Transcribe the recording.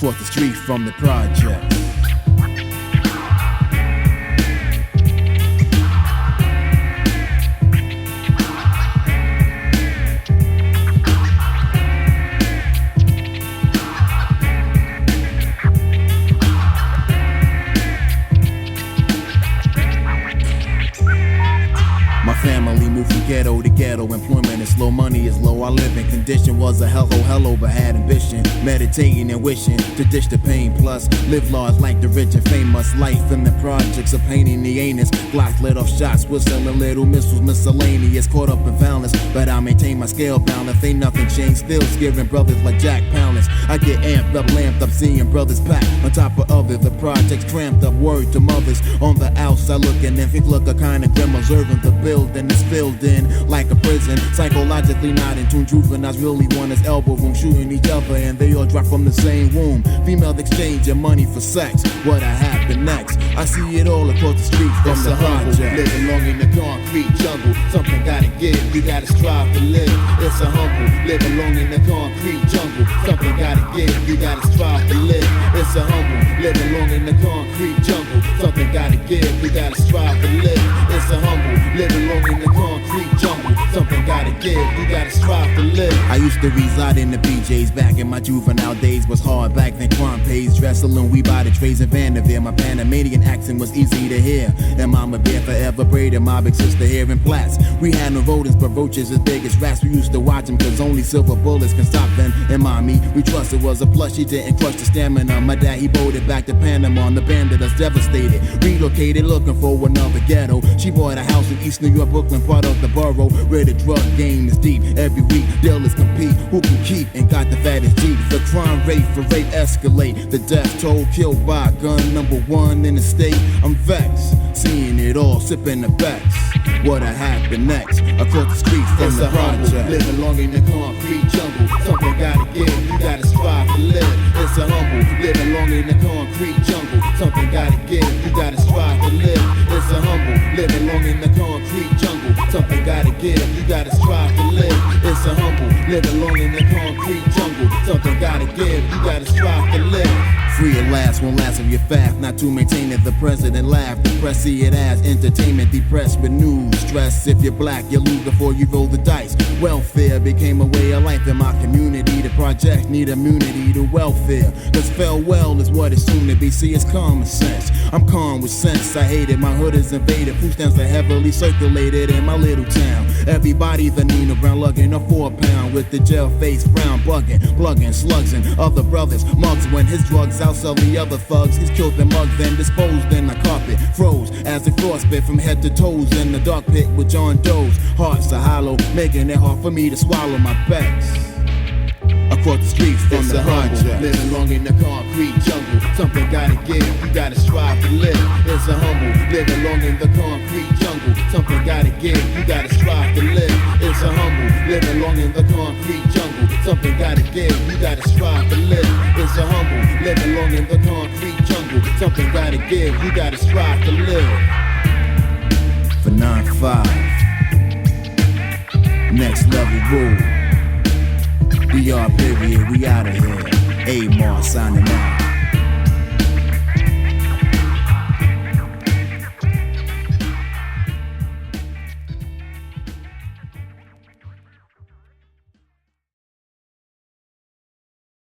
across the street from the project. Family moved from ghetto to ghetto. Employment is low, money is low. Our living condition was a hello, but had ambition. Meditating and wishing to ditch the pain. Plus, live large like the rich and famous. Life in the projects, a pain in the anus. Blocks lit off shots, whistling little missiles, miscellaneous. Caught up in violence, but I maintain my scale balance. Ain't nothing changed, still scaring brothers like Jack Palance. I get amped up, lamped up, seeing brothers packed on top of others. The projects cramped up, word to mothers. On the outside looking in, think look a kind of grim, observing the building is filled in like a prison. Psychologically not in tune, juveniles really want his elbow room, shooting each other and they all drop from the same womb. Females exchanging money for sex. What happened next? I see it all across the street from the project. Living long in the concrete jungle. Something gotta give, you gotta strive to live. It's a humble, living long in the concrete jungle. Something gotta give, you gotta strive to live. It's a humble, living long in the concrete jungle. Something gotta give, you gotta strive to live. It's a humble, living long in the concrete jungle. Something gotta give, you gotta strive to live. I used to reside in the PJs back in my juvenile days. Was hard back then, crime pays. Wrestling, we by the trays in Vanderveer. My Panamanian accent was easy to hear. And Mama Bear forever braided my big sister here in Platts. We had no rodents, but roaches as big as rats. We used to watch them, cause only silver bullets can stop them. And mommy, we trusted was a plush. She didn't crush the stamina. My dad, he boated back to Panama. And the bandit us devastated. Relocated, looking for another ghetto. She bought a house in East New York, Brooklyn, part of the borough, where the drug game is deep. Every week, dealers compete. Who can keep and got the fattest Jeep? The crime rate for rape escalate. The death toll killed by a gun, #1 in the state. I'm vexed, seeing it all, sipping the best. What'll happen next? Across the street from the project. Living long in the concrete jungle. Something gotta give, you gotta strive to live. It's a humble, living long in the concrete jungle. Something gotta give, you gotta strive to live. It's a humble, living long in the concrete jungle. Something gotta give, you gotta strive to live. It's a humble, living long in the concrete jungle. Something gotta give, you gotta strive to live. Free at last, won't last if you're fast. Not to maintain it, the president laughed. Depressed, see it as entertainment. Depressed with news, stress. If you're black, you lose before you roll the dice. Welfare became a way of life in my community. The project need immunity to welfare. Cause farewell is what it's soon to be. See, it's common sense. I'm calm with sense. I hate it, my hood is invaded. Food stamps are heavily circulated in my little town. Everybody the Nina Brown lugging a 4-pound with the jail face frown, bugging, plugging, slugs and other brothers. Mugs when his drugs outsell the other thugs. He's killed the mug, then disposed in the carpet. Froze as the frostbit from head to toes in the dark pit with John Doe's. Hearts are hollow, making it hard for me to swallow my bags. Across the streets from the project. Living long in the concrete jungle. Something gotta give, you gotta strive to live. It's a humble, living long in the concrete jungle. Something gotta give, you gotta strive to live. It's a humble, living long in the concrete jungle. Something gotta give, you gotta strive to live. It's a humble, living long in the concrete jungle. Something gotta give, you gotta strive to live. For 9-5, next level rule. We are period, we outta here. Amar signing out.